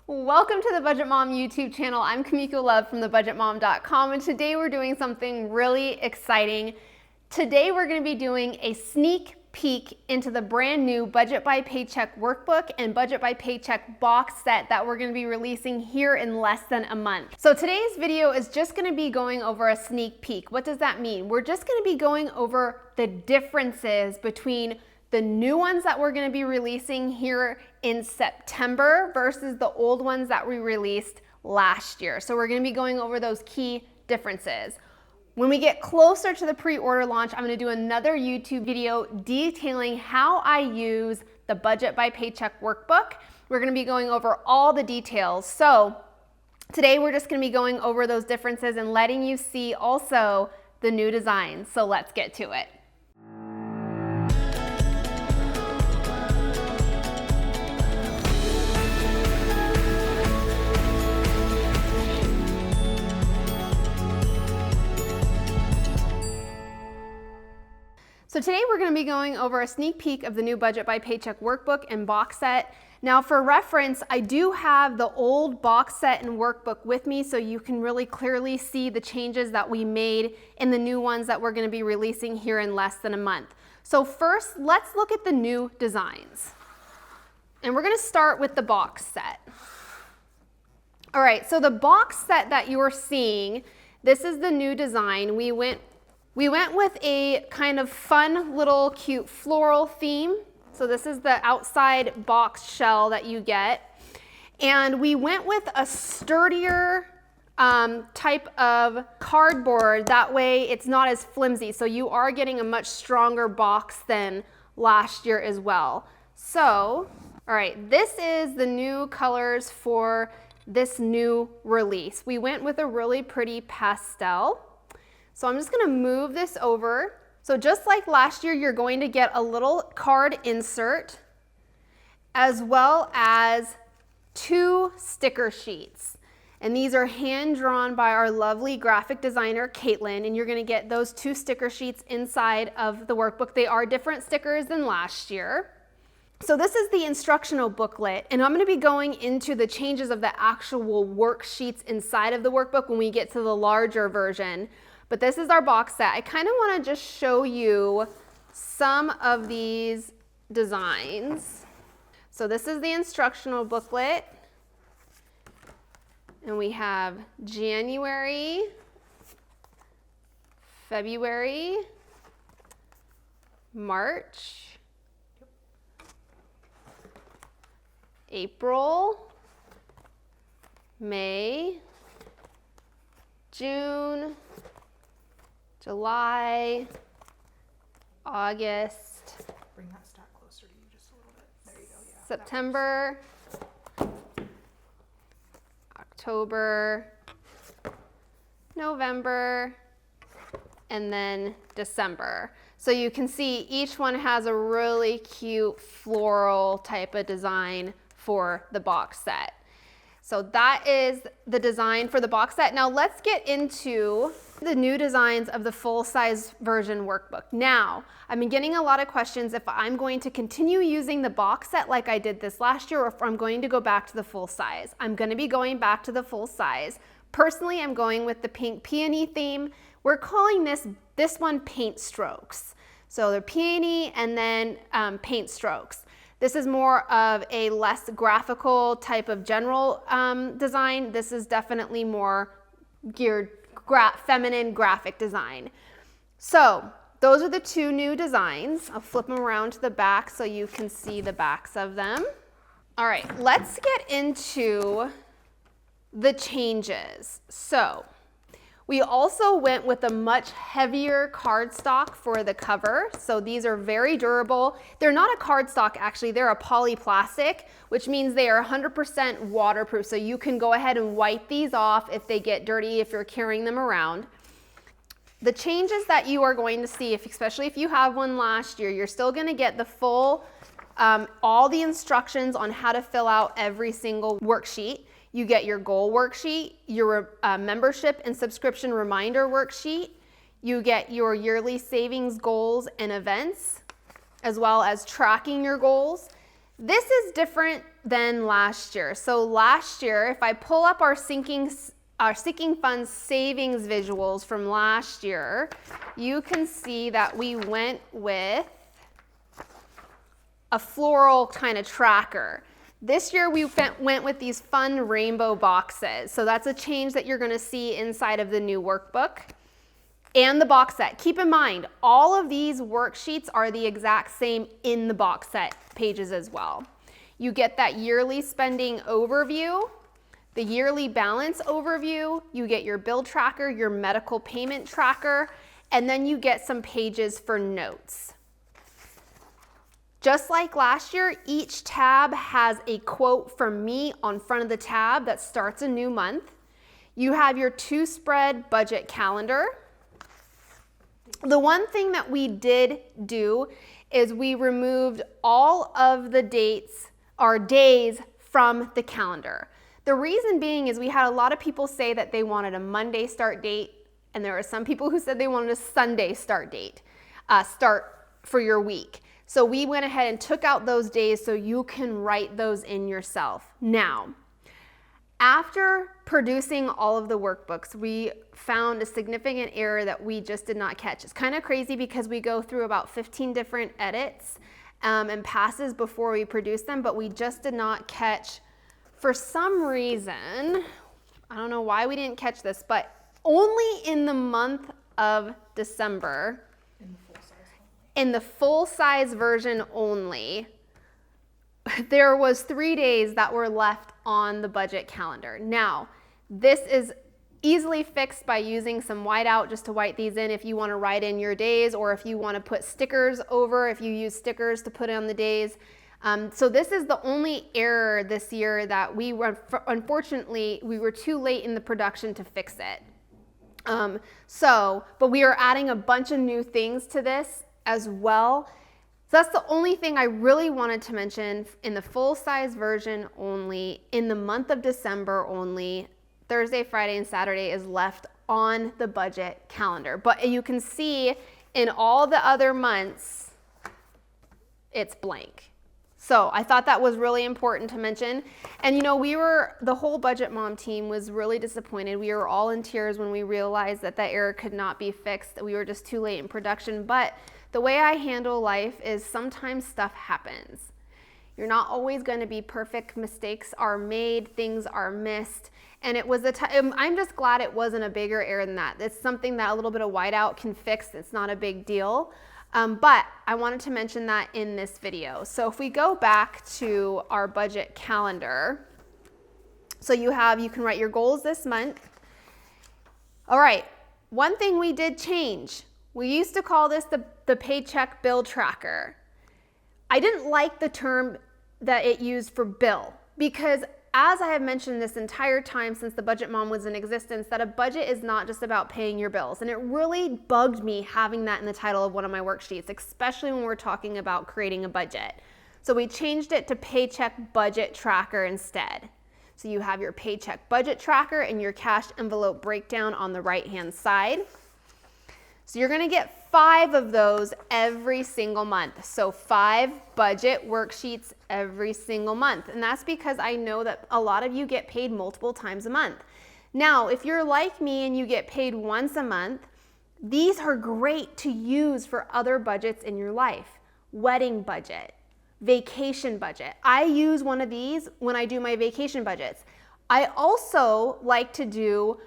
Welcome to the Budget Mom YouTube channel. I'm Kamiko Love from thebudgetmom.com, and today we're doing something really exciting. Today we're going to be doing a sneak peek into the brand new Budget by Paycheck Workbook and Budget by Paycheck box set that we're going to be releasing here in less than a month. So today's video is just going to be going over a sneak peek. What does that mean? We're just going to be going over the differences between the new ones that we're going to be releasing here in September versus the old ones that we released last year. So we're going to be going over those key differences. When we get closer to the pre-order launch, I'm going to do another YouTube video detailing how I use the Budget by Paycheck Workbook. We're going to be going over all the details. So today we're just going to be going over those differences and letting you see also the new designs. So let's get to it. So today we're going to be going over a sneak peek of the new Budget by Paycheck Workbook and box set. Now for reference, I do have the old box set and workbook with me so you can really clearly see the changes that we made in the new ones that we're going to be releasing here in less than a month. So first, let's look at the new designs. And we're going to start with the box set. All right, so the box set that you're seeing, this is the new design. We went with a kind of fun little cute floral theme. So this is the outside box shell that you get. And we went with a sturdier type of cardboard. That way it's not as flimsy. So you are getting a much stronger box than last year as well. So, all right, this is the new colors for this new release. We went with a really pretty pastel. So I'm just going to move this over. So just like last year, you're going to get a little card insert as well as 2 sticker sheets. And these are hand drawn by our lovely graphic designer, Caitlin, and you're going to get those 2 sticker sheets inside of the workbook. They are different stickers than last year. So this is the instructional booklet, and I'm going to be going into the changes of the actual worksheets inside of the workbook when we get to the larger version. But this is our box set. I kind of want to just show you some of these designs. So this is the instructional booklet. And we have January, February, March, April, May, June, July, August, bring that stack closer to you just a little bit. There you go. Yeah. September, October, November, and then December. So you can see each one has a really cute floral type of design for the box set. So that is the design for the box set. Now let's get into the new designs of the full-size version workbook. Now, I've been getting a lot of questions if I'm going to continue using the box set like I did this last year or if I'm going to go back to the full size. I'm going to be going back to the full size. Personally, I'm going with the pink peony theme. We're calling this one paint strokes. So they're peony and then paint strokes. This is more of a less graphical type of general design. This is definitely more geared feminine graphic design. So those are the 2 new designs. I'll flip them around to the back so you can see the backs of them. All right, let's get into the changes. So we also went with a much heavier cardstock for the cover. So these are very durable. They're not a cardstock actually, they're a polyplastic, which means they are 100% waterproof. So you can go ahead and wipe these off if they get dirty, if you're carrying them around. The changes that you are going to see, especially if you have one last year, you're still gonna get the full, all the instructions on how to fill out every single worksheet. You get your goal worksheet, your membership and subscription reminder worksheet. You get your yearly savings goals and events, as well as tracking your goals. This is different than last year. So last year, if I pull up our sinking funds savings visuals from last year, you can see that we went with a floral kind of tracker. This year we went with these fun rainbow boxes. So that's a change that you're gonna see inside of the new workbook and the box set. Keep in mind, all of these worksheets are the exact same in the box set pages as well. You get that yearly spending overview, the yearly balance overview, you get your bill tracker, your medical payment tracker, and then you get some pages for notes. Just like last year, each tab has a quote from me on front of the tab that starts a new month. You have your 2-spread budget calendar. The one thing that we did do is we removed all of the dates or days from the calendar. The reason being is we had a lot of people say that they wanted a Monday start date, and there were some people who said they wanted a Sunday start date, start for your week. So we went ahead and took out those days so you can write those in yourself. Now, after producing all of the workbooks, we found a significant error that we just did not catch. It's kind of crazy because we go through about 15 different edits and passes before we produce them, but we just did not catch, for some reason, I don't know why we didn't catch this, but only in the month of December, in the full-size version only, there was 3 days that were left on the budget calendar. Now, this is easily fixed by using some whiteout just to white these in if you want to write in your days, or if you want to put stickers over, if you use stickers to put on the days. So this is the only error this year that we were, unfortunately, we were too late in the production to fix it. But we are adding a bunch of new things to this as well. So that's the only thing I really wanted to mention in the full-size version only, in the month of December only. Thursday, Friday, and Saturday is left on the budget calendar. But you can see in all the other months, it's blank. So I thought that was really important to mention. And you know, the whole Budget Mom team was really disappointed. We were all in tears when we realized that that error could not be fixed, that we were just too late in production. But the way I handle life is sometimes stuff happens. You're not always going to be perfect. Mistakes are made, things are missed. And it was I'm just glad it wasn't a bigger error than that. It's something that a little bit of whiteout can fix. It's not a big deal. But I wanted to mention that in this video. So if we go back to our budget calendar, so you can write your goals this month. All right, one thing we did change. We used to call this the paycheck bill tracker. I didn't like the term that it used for bill, because as I have mentioned this entire time since the Budget Mom was in existence, that a budget is not just about paying your bills. And it really bugged me having that in the title of one of my worksheets, especially when we're talking about creating a budget. So we changed it to paycheck budget tracker instead. So you have your paycheck budget tracker and your cash envelope breakdown on the right-hand side. So you're gonna get 5 of those every single month. So 5 budget worksheets every single month. And that's because I know that a lot of you get paid multiple times a month. Now, if you're like me and you get paid once a month, these are great to use for other budgets in your life. Wedding budget, vacation budget. I use one of these when I do my vacation budgets. I also like to do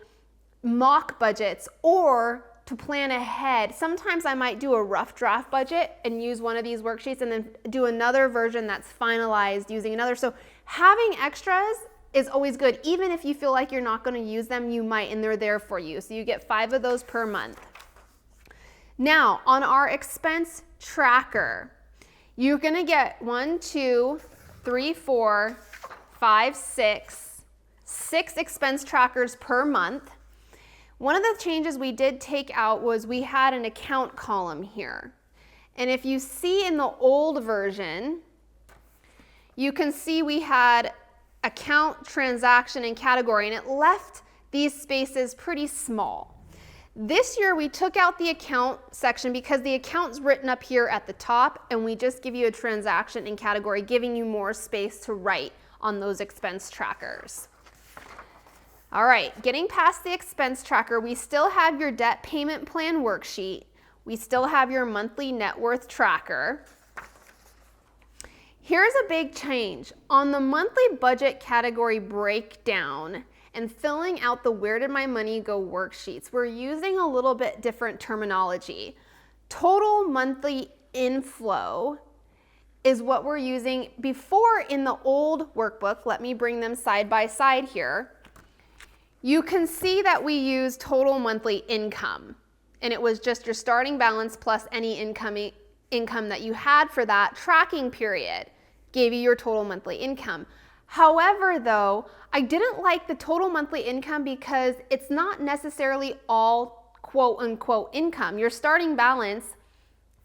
mock budgets or to plan ahead. Sometimes I might do a rough draft budget and use one of these worksheets and then do another version that's finalized using another. So having extras is always good. Even if you feel like you're not going to use them, you might, and they're there for you. So you get 5 of those per month. Now, on our expense tracker, you're going to get 1, 2, 3, 4, 5, 6 expense trackers per month. One of the changes we did take out was we had an account column here. And if you see in the old version, you can see we had account, transaction, and category, and it left these spaces pretty small. This year we took out the account section because the account's written up here at the top, and we just give you a transaction and category, giving you more space to write on those expense trackers. All right, getting past the expense tracker, we still have your debt payment plan worksheet. We still have your monthly net worth tracker. Here's a big change. On the monthly budget category breakdown and filling out the where did my money go worksheets, we're using a little bit different terminology. Total monthly inflow is what we're using. Before, in the old workbook, let me bring them side by side here. You can see that we use total monthly income, and it was just your starting balance plus any income that you had for that tracking period gave you your total monthly income. However, though, I didn't like the total monthly income because it's not necessarily all quote unquote income. Your starting balance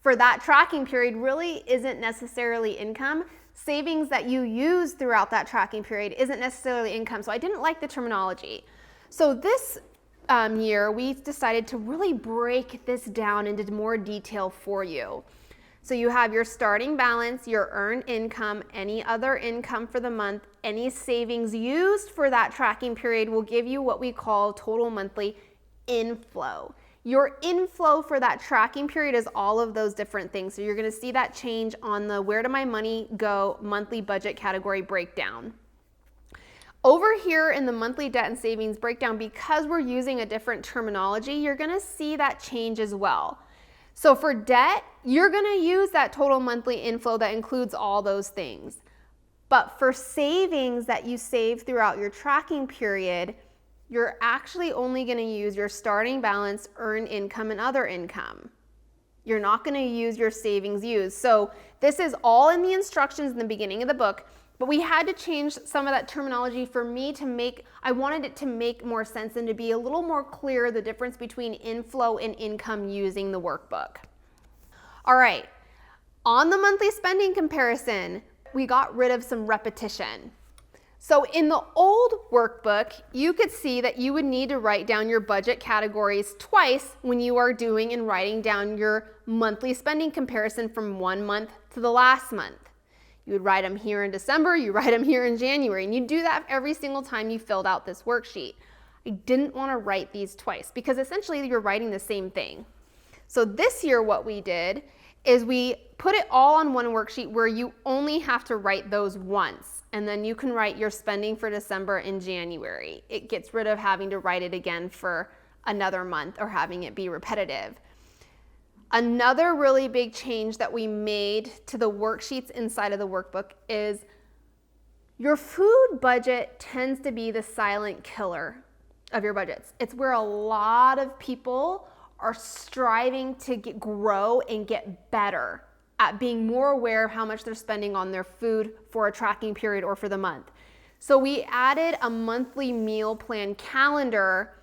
for that tracking period really isn't necessarily income. Savings that you use throughout that tracking period isn't necessarily income. So I didn't like the terminology. So this year, we decided to really break this down into more detail for you. So you have your starting balance, your earned income, any other income for the month, any savings used for that tracking period will give you what we call total monthly inflow. Your inflow for that tracking period is all of those different things. So you're gonna see that change on the where do my money go monthly budget category breakdown. Over here in the monthly debt and savings breakdown, because we're using a different terminology, you're gonna see that change as well. So for debt, you're gonna use that total monthly inflow that includes all those things. But for savings that you save throughout your tracking period, you're actually only gonna use your starting balance, earned income, and other income. You're not gonna use your savings used. So this is all in the instructions in the beginning of the book, but we had to change some of that terminology for me to I wanted it to make more sense and to be a little more clear the difference between inflow and income using the workbook. All right, on the monthly spending comparison, we got rid of some repetition. So in the old workbook, you could see that you would need to write down your budget categories twice when you are doing and writing down your monthly spending comparison from one month to the last month. You would write them here in December, you write them here in January, and you do that every single time you filled out this worksheet. I didn't want to write these twice because essentially you're writing the same thing. So this year what we did is we put it all on one worksheet where you only have to write those once, and then you can write your spending for December in January. It gets rid of having to write it again for another month or having it be repetitive. Another really big change that we made to the worksheets inside of the workbook is your food budget tends to be the silent killer of your budgets. It's where a lot of people are striving to grow and get better at being more aware of how much they're spending on their food for a tracking period or for the month. So we added a monthly meal plan calendar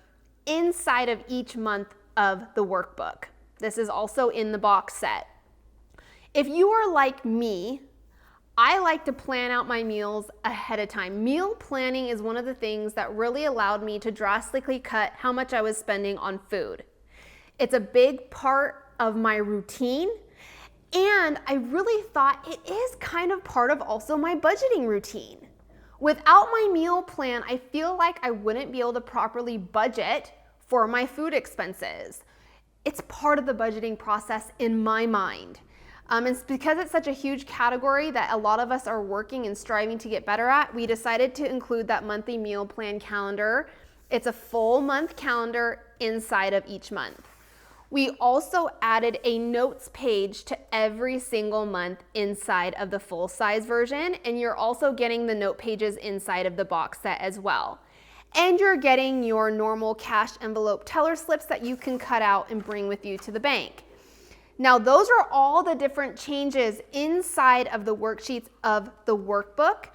inside of each month of the workbook. This is also in the box set. If you are like me, I like to plan out my meals ahead of time. Meal planning is one of the things that really allowed me to drastically cut how much I was spending on food. It's a big part of my routine, and I really thought it is kind of part of also my budgeting routine. Without my meal plan, I feel like I wouldn't be able to properly budget for my food expenses. It's part of the budgeting process in my mind. It's because it's such a huge category that a lot of us are working and striving to get better at, we decided to include that monthly meal plan calendar. It's a full month calendar inside of each month. We also added a notes page to every single month inside of the full size version, and you're also getting the note pages inside of the box set as well. And you're getting your normal cash envelope teller slips that you can cut out and bring with you to the bank. Now, those are all the different changes inside of the worksheets of the workbook.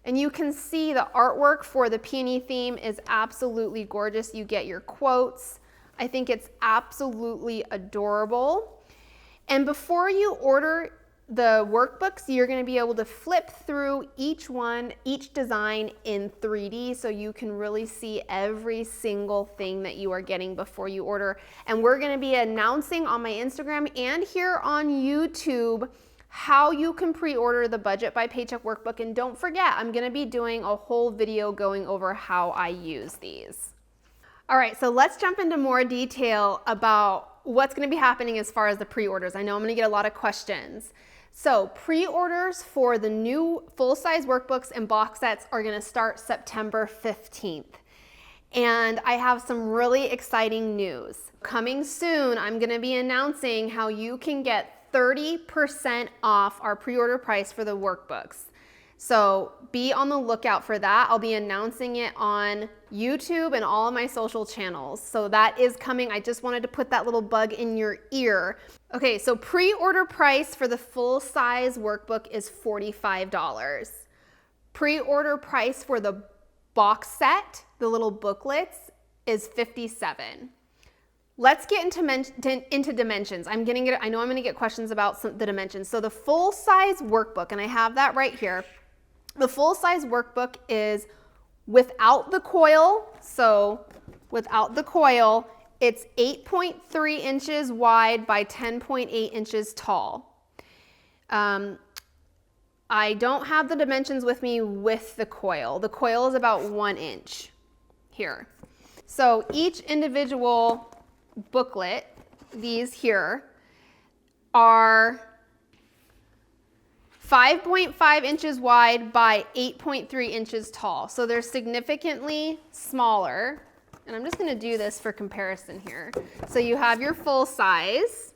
And you can see the artwork for the Peony theme is absolutely gorgeous. You get your quotes. I think it's absolutely adorable. And before you order the workbooks, you're going to be able to flip through each design in 3D so you can really see every single thing that you are getting before you order. And we're going to be announcing on my Instagram and here on YouTube how you can pre-order the Budget by Paycheck Workbook. And don't forget, I'm gonna be doing a whole video going over how I use these. All right, so let's jump into more detail about what's gonna be happening as far as the pre-orders. I know I'm gonna get a lot of questions. So pre-orders for the new full-size workbooks and box sets are gonna start September 15th. And I have some really exciting news. Coming soon, I'm gonna be announcing how you can get 30% off our pre-order price for the workbooks. So be on the lookout for that. I'll be announcing it on YouTube and all of my social channels. So that is coming. I just wanted to put that little bug in your ear. Okay, so pre-order price for the full-size workbook is $45. Pre-order price for the box set, the little booklets, is $57. Let's get into dimensions. I know I'm gonna get questions about the dimensions. So the full-size workbook, and I have that right here. The full-size workbook is without the coil. So without the coil, it's 8.3 inches wide by 10.8 inches tall. I don't have the dimensions with me with the coil. The coil is about 1 inch here. So each individual booklet, these here, are 5.5 inches wide by 8.3 inches tall. So they're significantly smaller. And I'm just gonna do this for comparison here. So you have your full size,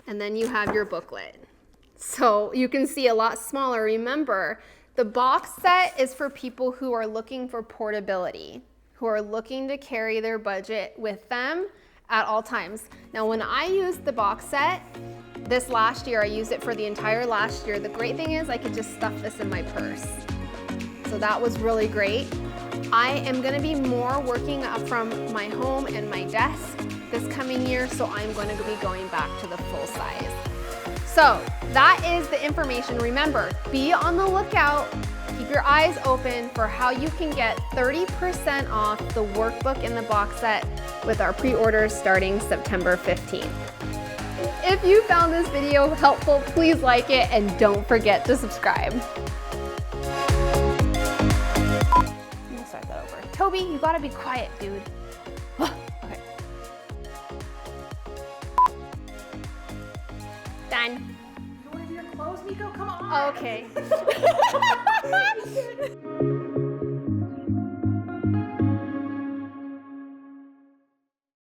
and then you have your booklet. So you can see a lot smaller. Remember, the box set is for people who are looking for portability, who are looking to carry their budget with them at all times. Now, when I used the box set this last year, I used it for the entire last year. The great thing is I could just stuff this in my purse. So that was really great. I am gonna be more working from my home and my desk this coming year, so I'm gonna be going back to the full size. So that is the information. Remember, be on the lookout. Keep your eyes open for how you can get 30% off the workbook and the box set with our pre-orders starting September 15th. If you found this video helpful, please like it and don't forget to subscribe. I'm gonna start that over. Toby, you gotta be quiet, dude. Okay. Done. You want to do your clothes, Nico? Come on. Okay.